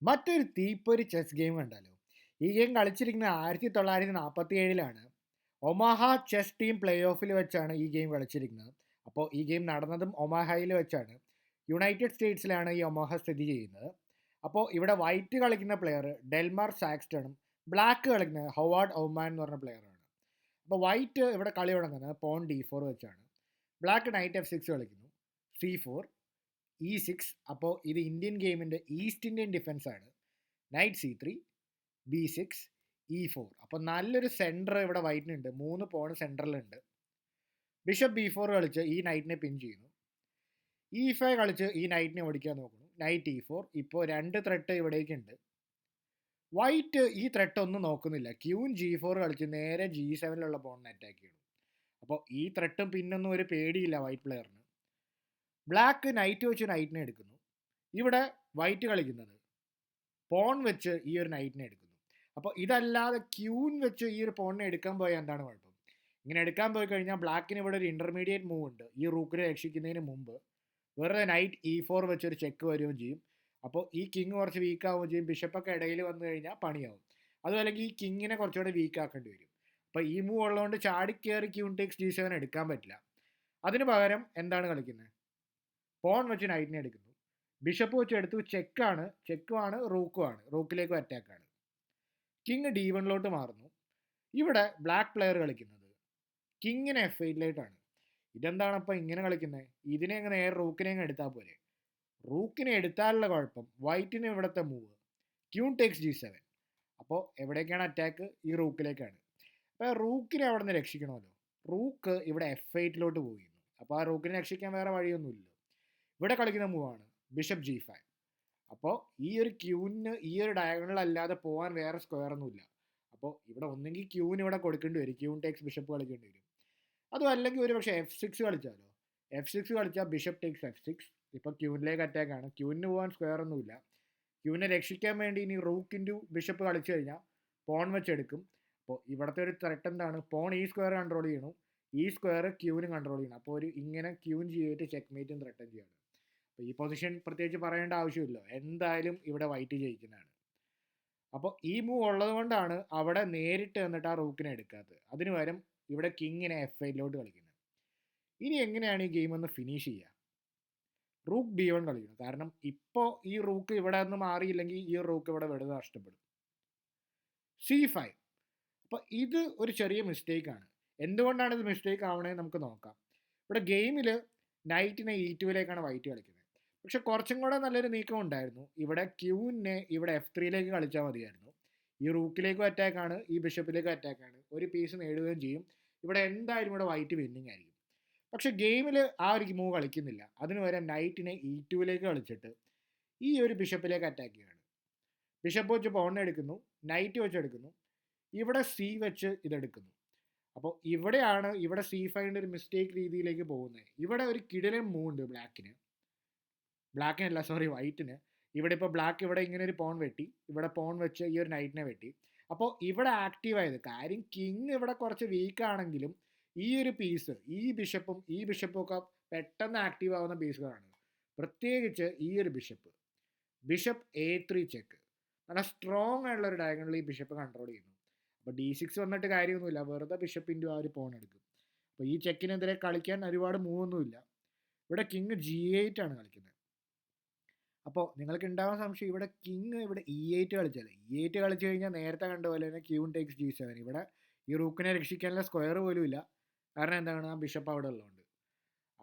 മറ്റൊരു തീപ്പൊരി chess game കണ്ടാലോ? ഈ ഗെയിം കളിച്ചിരിക്കുന്നത് 1947-ലാണ്. ഒമാഹ ചെസ് ടീം പ്ലേ ഓഫിൽ വെച്ചാണ് ഈ ഗെയിം കളിച്ചിരിക്കുന്നത്. അപ്പോൾ ഈ ഗെയിം നടന്നതും ഒമാഹയിൽ വെച്ചാണ്. യുണൈറ്റഡ് സ്റ്റേറ്റ്സിലാണ് ഈ ഒമാഹ സ്ഥിതി ചെയ്യുന്നത്. അപ്പോൾ ഇവിടെ വൈറ്റ് കളിക്കുന്ന പ്ലെയർ ഡെൽമാർ സാക്സ്റ്റണും ബ്ലാക്ക് കളിക്കുന്നത് ഹൊവാർഡ് ഔമാൻ എന്ന് പറഞ്ഞ പ്ലെയറാണ്. അപ്പോൾ വൈറ്റ് ഇവിടെ കളി തുടങ്ങുന്നത് പോൺ D4 വെച്ചാണ്. ബ്ലാക്ക് നൈറ്റ് F6 കളിക്കുന്നു, C4, E6. അപ്പോൾ ഇത് ഇന്ത്യൻ ഗെയിമിൻ്റെ ഈസ്റ്റ് ഇന്ത്യൻ ഡിഫൻസ് ആണ്. Night C3, B6, E4. അപ്പോൾ നല്ലൊരു സെൻറ്റർ ഇവിടെ വൈറ്റിനുണ്ട്. 3 പോൺ സെൻറ്ററിലുണ്ട്. ബിഷപ്പ് B4 കളിച്ച് ഈ നൈറ്റിനെ പിൻ ചെയ്യുന്നു. E5 കളിച്ച് ഈ നൈറ്റിനെ ഓടിക്കാൻ നോക്കുന്നു. Night E4. ഇപ്പോൾ 2 ത്രെട്ട് ഇവിടേക്കുണ്ട്. വൈറ്റ് ഈ ത്രെട്ട് ഒന്നും നോക്കുന്നില്ല. ക്യൂൻ G4 കളിച്ച് നേരെ G7 പോണിനെ അറ്റാക്ക് ചെയ്യണം. അപ്പോൾ ഈ ത്രെട്ടും പിന്നൊന്നും ഒരു പേടിയില്ല വൈറ്റ് പ്ലെയറിന്. ബ്ലാക്ക് നൈറ്റ് വെച്ച് നൈറ്റിനെ എടുക്കുന്നു. ഇവിടെ വൈറ്റ് കളിക്കുന്നത് പോൺ വെച്ച് ഈ ഒരു നൈറ്റിനെ എടുക്കുന്നു. അപ്പോൾ ഇതല്ലാതെ ക്യൂൻ വെച്ച് ഈ ഒരു പോണിനെ എടുക്കാൻ പോയാൽ എന്താണ് കുഴപ്പം? ഇങ്ങനെ എടുക്കാൻ പോയി കഴിഞ്ഞാൽ ബ്ലാക്കിന് ഇവിടെ ഒരു ഇൻ്റർമീഡിയറ്റ് മൂവ് ഉണ്ട്. ഈ റൂക്കിനെ രക്ഷിക്കുന്നതിന് മുമ്പ് വെറുതെ നൈറ്റ് E4 വെച്ചൊരു ചെക്ക് വരികയും ചെയ്യും. അപ്പോൾ ഈ കിങ് കുറച്ച് വീക്ക് ആവുകയും ചെയ്യും. ബിഷപ്പൊക്കെ ഇടയിൽ വന്നു കഴിഞ്ഞാൽ പണിയാവും. അതും അല്ലെങ്കിൽ ഈ കിങ്ങിനെ കുറച്ചുകൂടെ വീക്ക് ആക്കേണ്ടി വരും. അപ്പോൾ ഈ മൂവ് ഉള്ളതുകൊണ്ട് ചാടിക്കയറി ക്യൂൺ ടേക്സ് G7 എടുക്കാൻ പറ്റില്ല. അതിന് പകരം എന്താണ് കളിക്കുന്നത്? പോൺ വെച്ച് നൈറ്റിനെ എടുക്കുന്നു. ബിഷപ്പ് വെച്ച് എടുത്തു. ചെക്കുമാണ് റൂക്കുമാണ്. റൂക്കിലേക്കും അറ്റാക്കാണ്. കിങ് D1 മാറുന്നു. ഇവിടെ ബ്ലാക്ക് പ്ലെയർ കളിക്കുന്നത് കിങ്ങിനെ F8 ഇതെന്താണ് അപ്പോൾ ഇങ്ങനെ കളിക്കുന്നത്? ഇതിനെ എങ്ങനെ റൂക്കിനെ അങ്ങ് എടുത്താൽ പോരെ? റൂക്കിനെ എടുത്താലുള്ള കുഴപ്പം വൈറ്റിന് ഇവിടുത്തെ മൂവ് ക്യൂൺ ടേക്സ് G7. അപ്പോൾ എവിടേക്കാണ് അറ്റാക്ക്? ഈ റൂക്കിലേക്കാണ്. അപ്പോൾ റൂക്കിനെ അവിടെ നിന്ന് രക്ഷിക്കണമല്ലോ. റൂക്ക് ഇവിടെ F8 പോയിരുന്നു. അപ്പോൾ ആ റൂക്കിനെ രക്ഷിക്കാൻ വേറെ വഴിയൊന്നുമില്ല. ഇവിടെ കളിക്കുന്ന മൂവാണ് ബിഷപ്പ് G5. അപ്പോൾ ഈ ഒരു ക്യൂവിന് ഈ ഒരു ഡയഗണൽ അല്ലാതെ പോകാൻ വേറെ സ്ക്വയർ ഒന്നുമില്ല. അപ്പോൾ ഇവിടെ ഒന്നെങ്കിൽ ക്യൂവിന് ഇവിടെ കൊടുക്കേണ്ടി വരും. ക്യൂൺ ടേക്സ് ബിഷപ്പ് കളിക്കേണ്ടി വരും. അതും അല്ലെങ്കിൽ ഒരു പക്ഷേ F6 കളിച്ചാലോ? F6 കളിച്ചാൽ ബിഷപ്പ് ടേക്സ് F6. ഇപ്പോൾ ക്യൂനിലേക്ക് അറ്റാക്കാണ്. ക്യൂവിന് പോകാൻ സ്ക്വയർ ഒന്നുമില്ല. ക്യൂവിനെ രക്ഷിക്കാൻ വേണ്ടി ഇനി റൂക്ക് ഇൻറ്റു ബിഷപ്പ് കളിച്ചു കഴിഞ്ഞാൽ പോൺ വെച്ചെടുക്കും. അപ്പോൾ ഇവിടുത്തെ ഒരു ത്രെട്ട് എന്താണ്? പോൺ ഈ സ്ക്വയർ കൺട്രോൾ ചെയ്യണം, ഈ സ്ക്വയർ ക്യൂവിനും കൺട്രോൾ ചെയ്യണം. അപ്പോൾ ഒരു ഇങ്ങനെ ക്യൂൻ ചെയ്തിട്ട് ചെക്ക്മേറ്റും ത്രെട്ടും ചെയ്യണം. അപ്പോൾ ഈ പൊസിഷൻ പ്രത്യേകിച്ച് പറയേണ്ട ആവശ്യമില്ല. എന്തായാലും ഇവിടെ വൈറ്റ് ജയിക്കുന്നതാണ്. അപ്പോൾ ഈ മൂവ് ഉള്ളത് കൊണ്ടാണ് അവിടെ നേരിട്ട് വന്നിട്ട് ആ റൂക്കിനെ എടുക്കാത്തത്. അതിന് പകരം ഇവിടെ കിങ്ങിനെ F8 കളിക്കുന്നത്. ഇനി എങ്ങനെയാണ് ഈ ഗെയിം ഒന്ന് ഫിനിഷ് ചെയ്യുക? റൂക്ക് B1 കളിക്കണം. കാരണം ഇപ്പോൾ ഈ റൂക്ക് ഇവിടെ നിന്ന് മാറിയില്ലെങ്കിൽ ഈ റൂക്ക് ഇവിടെ വെറുതെ നഷ്ടപ്പെടും. C5. അപ്പോൾ ഇത് ഒരു ചെറിയ മിസ്റ്റേക്കാണ്. എന്തുകൊണ്ടാണ് ഇത് മിസ്റ്റേക്ക് ആവണേന്ന് നമുക്ക് നോക്കാം. ഇവിടെ ഗെയിമിൽ നൈറ്റിനെ E2 വൈറ്റ് കളിക്കുന്നത്. പക്ഷെ കുറച്ചും കൂടെ നല്ലൊരു നീക്കം ഉണ്ടായിരുന്നു. ഇവിടെ ക്യൂവിനെ ഇവിടെ F3 കളിച്ചാൽ മതിയായിരുന്നു. ഈ റൂക്കിലേക്കും അറ്റാക്കാണ്, ഈ ബിഷപ്പിലേക്കും അറ്റാക്കാണ്. ഒരു പീസ് നേടുകയും ചെയ്യും. ഇവിടെ എന്തായാലും ഇവിടെ വൈറ്റ് വിന്നിങ് ആയിരിക്കും. പക്ഷെ ഗെയിമിൽ ആ ഒരു മൂവ് കളിക്കുന്നില്ല. അതിന് പകരം നൈറ്റിനെ E2 കളിച്ചിട്ട് ഈ ഒരു ബിഷപ്പിലേക്ക് അറ്റാക്ക് ചെയ്യുകയാണ്. ബിഷപ്പ് വെച്ച് പോണിനെ എടുക്കുന്നു, നൈറ്റ് വെച്ച് എടുക്കുന്നു. ഇവിടെ C വെച്ച് ഇതെടുക്കുന്നു. അപ്പോൾ ഇവിടെയാണ് ഇവിടെ C5 ഒരു മിസ്റ്റേക്ക് രീതിയിലേക്ക് പോകുന്നത്. ഇവിടെ ഒരു കിടിലൻ മൂവ് ഉണ്ട് ബ്ലാക്കിനല്ല, വൈറ്റിന്. ഇവിടെ ഇപ്പോൾ ബ്ലാക്ക് ഇവിടെ ഇങ്ങനെ ഒരു പോൺ വെട്ടി, ഇവിടെ പോൺ വെച്ച് ഈ ഒരു നൈറ്റിനെ വെട്ടി. അപ്പോൾ ഇവിടെ ആക്റ്റീവ് ആയത് കാര്യം കിങ് ഇവിടെ കുറച്ച് വീക്കാണെങ്കിലും ഈ ഒരു പീസ് ഈ ബിഷപ്പും ഒക്കെ പെട്ടെന്ന് ആക്റ്റീവ് ആവുന്ന പീസുകളാണ്. പ്രത്യേകിച്ച് ഈ ഒരു ബിഷപ്പ് A3 ചെക്ക് നല്ല സ്ട്രോങ് ആയിട്ടുള്ള ഒരു ഡയഗണൽ ഈ ബിഷപ്പ് കൺട്രോൾ ചെയ്യുന്നു. അപ്പോൾ D6 വന്നിട്ട് കാര്യമൊന്നുമില്ല, വെറുതെ ബിഷപ്പ് ഇൻറ്റു ആ ഒരു പോൺ എടുക്കും. അപ്പോൾ ഈ ചെക്കിനെതിരെ കളിക്കാൻ ഒരുപാട് മൂവൊന്നുമില്ല. ഇവിടെ കിങ് G8 കളിക്കുന്നത്. അപ്പോൾ നിങ്ങൾക്ക് ഉണ്ടാവാൻ സംശയം, ഇവിടെ കിങ് ഇവിടെ E8 കളിച്ചാൽ E8 കളിച്ചു കഴിഞ്ഞാൽ നേരത്തെ കണ്ട പോലെ തന്നെ ക്യൂൺ ടേക്സ് G7. ഇവിടെ ഈ റൂക്കിനെ രക്ഷിക്കാനുള്ള സ്ക്വയർ പോലും ഇല്ല. കാരണം എന്താണ്? ആ ബിഷപ്പ് അവിടെ ഉള്ളതുകൊണ്ട്.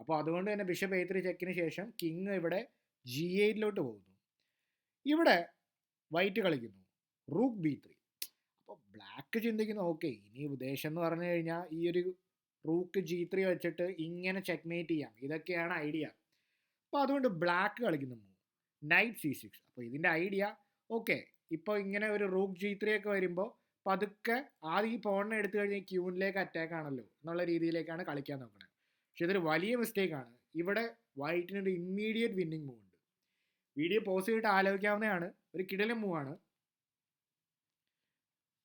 അപ്പോൾ അതുകൊണ്ട് തന്നെ ബിഷപ്പ് A3 ചെക്കിന് ശേഷം കിങ് ഇവിടെ G8 പോകുന്നു. ഇവിടെ വൈറ്റ് കളിക്കുന്നു റൂക്ക് B3. അപ്പോൾ ബ്ലാക്ക് ചിന്തിക്കുന്നു, ഓക്കെ ഇനി ഉദ്ദേശം എന്ന് പറഞ്ഞു കഴിഞ്ഞാൽ ഈ ഒരു റൂക്ക് G3 വെച്ചിട്ട് ഇങ്ങനെ ചെക്ക്മേറ്റ് ചെയ്യാം, ഇതൊക്കെയാണ് ഐഡിയ. അപ്പോൾ അതുകൊണ്ട് ബ്ലാക്ക് കളിക്കുന്നു നൈറ്റ് C6. അപ്പോൾ ഇതിൻ്റെ ഐഡിയ ഓക്കെ, ഇപ്പോൾ ഇങ്ങനെ ഒരു റൂക്ക് G3 ഒക്കെ വരുമ്പോൾ പതുക്കെ ആദ്യം ഈ പോണിനെ എടുത്തു കഴിഞ്ഞാൽ ക്യൂനിലേക്ക് അറ്റാക്ക് ആണല്ലോ എന്നുള്ള രീതിയിലേക്കാണ് കളിക്കാൻ നോക്കുന്നത്. പക്ഷെ ഇതൊരു വലിയ മിസ്റ്റേക്കാണ്. ഇവിടെ വൈറ്റിനൊരു ഇമ്മീഡിയറ്റ് വിന്നിങ് മൂവ് ഉണ്ട്. വീഡിയോ പോസ് ചെയ്തിട്ട് ആലോചിക്കാവുന്നതാണ്. ഒരു കിടിലൻ മൂവാണ്,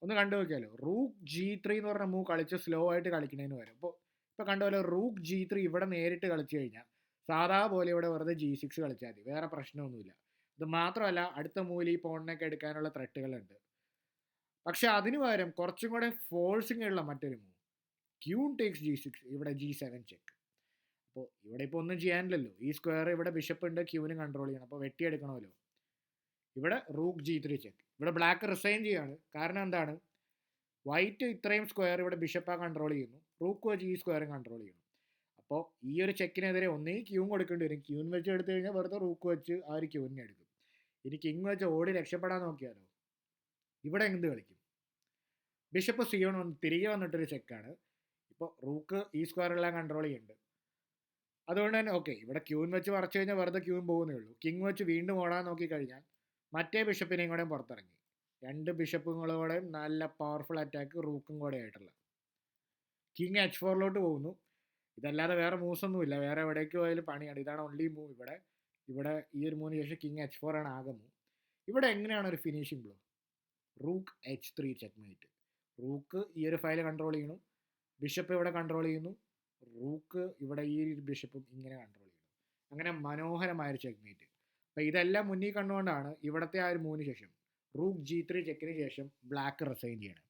ഒന്ന് കണ്ടു നോക്കിയാലോ. റൂക്ക് G3 എന്ന് പറഞ്ഞ മൂവ് കളിച്ച് സ്ലോ ആയിട്ട് കളിക്കുന്നതിന് വരും. ഇപ്പോൾ കണ്ടുപോലെ റൂക്ക് G3 ഇവിടെ നേരിട്ട് കളിച്ചു കഴിഞ്ഞാൽ സാധാ പോലെ ഇവിടെ വെറുതെ G6 കളിച്ചാൽ മതി, വേറെ പ്രശ്നമൊന്നുമില്ല. ഇത് മാത്രമല്ല അടുത്ത മൂലി ഈ പോണിനൊക്കെ എടുക്കാനുള്ള ത്രെട്ടുകളുണ്ട്. പക്ഷെ അതിന് പകരം കുറച്ചും കൂടെ ഫോഴ്സിങ് ഉള്ള മറ്റൊരു മൂവ്, ക്യൂൺ ടേക്സ് G6, ഇവിടെ G7 ചെക്ക്. അപ്പോൾ ഇവിടെ ഇപ്പോൾ ഒന്നും ചെയ്യാനില്ലല്ലോ, ഈ സ്ക്വയർ ഇവിടെ ബിഷപ്പ് ഉണ്ട്, ക്യൂവിന് കൺട്രോൾ ചെയ്യണം, അപ്പോൾ വെട്ടിയെടുക്കണമല്ലോ. ഇവിടെ റൂക്ക് G3 ചെക്ക്. ഇവിടെ ബ്ലാക്ക് റിസൈൻ ചെയ്യാണ്. കാരണം എന്താണ്, വൈറ്റ് ഇത്രയും സ്ക്വയർ ഇവിടെ ബിഷപ്പാ കൺട്രോൾ ചെയ്യുന്നു, റൂക്ക് വെച്ച് ഈ സ്ക്വയറും കൺട്രോൾ ചെയ്യുന്നു. അപ്പോൾ ഈ ഒരു ചെക്കിനെതിരെ ഒന്നെങ്കിൽ ക്യൂൺ കൊടുക്കേണ്ടി വരും. ക്യൂൺ വെച്ച് എടുത്തു കഴിഞ്ഞാൽ വെറുതെ റൂക്ക് വെച്ച് ആ ഒരു ക്യൂവിനെ എടുക്കും. ഇനി കിങ് വെച്ച് ഓടി രക്ഷപ്പെടാൻ നോക്കിയാലോ, ഇവിടെ എന്ത് കളിക്കും, ബിഷപ്പ് C1 തിരികെ വന്നിട്ടൊരു ചെക്കാണ്. ഇപ്പോൾ റൂക്ക് ഈ സ്ക്വയറെല്ലാം കൺട്രോൾ ചെയ്യുന്നുണ്ട്. അതുകൊണ്ട് തന്നെ ഓക്കെ, ഇവിടെ ക്യൂൻ വെച്ച് വരച്ചു കഴിഞ്ഞാൽ വെറുതെ ക്യൂൻ പോകുന്നേ ഉള്ളൂ. കിങ് വെച്ച് വീണ്ടും ഓടാൻ നോക്കിക്കഴിഞ്ഞാൽ മറ്റേ ബിഷപ്പിനെയും കൂടെ പുറത്തിറങ്ങി. 2 ബിഷപ്പുകളോടെ നല്ല പവർഫുൾ അറ്റാക്ക് റൂക്കും കൂടെ ആയിട്ടുള്ള. കിങ് H4 പോകുന്നു. ഇതല്ലാതെ വേറെ മൂവ്സ് ഒന്നുമില്ല, വേറെ എവിടേക്ക് പോയാലും പണിയാണ്. ഇതാണ് ഓൺലി മൂവ്. ഇവിടെ ഈ ഒരു മൂവിന് ശേഷം കിങ് H4 ആണ് ആകെ മൂവ്. ഇവിടെ എങ്ങനെയാണ് ഒരു finishing blow, rook H3 checkmate. Rook ഈ ഒരു ഫയൽ കൺട്രോൾ ചെയ്യുന്നു, ബിഷപ്പ് ഇവിടെ കൺട്രോൾ ചെയ്യുന്നു, റൂക്ക് ഇവിടെ ഈ ഒരു ബിഷപ്പും ഇങ്ങനെ കൺട്രോൾ ചെയ്യുന്നു. അങ്ങനെ മനോഹരമായൊരു ചെക്ക്മേറ്റ്. അപ്പോൾ ഇതെല്ലാം മുന്നിൽ കണ്ടുകൊണ്ടാണ് ഇവിടുത്തെ ആ ഒരു മൂവിന് ശേഷം റൂക്ക് G3 ചെക്കിന് ശേഷം ബ്ലാക്ക് റിസൈൻ ചെയ്യണം.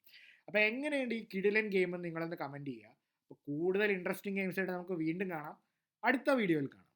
അപ്പോൾ എങ്ങനെയുണ്ട് ഈ കിടിലൻ ഗെയിം എന്ന് നിങ്ങളൊന്ന് കമൻറ്റ് ചെയ്യുക. അപ്പോൾ കൂടുതൽ ഇൻട്രസ്റ്റിംഗ് ഗെയിംസ് ആയിട്ട് നമുക്ക് വീണ്ടും കാണാം, അടുത്ത വീഡിയോയിൽ കാണാം.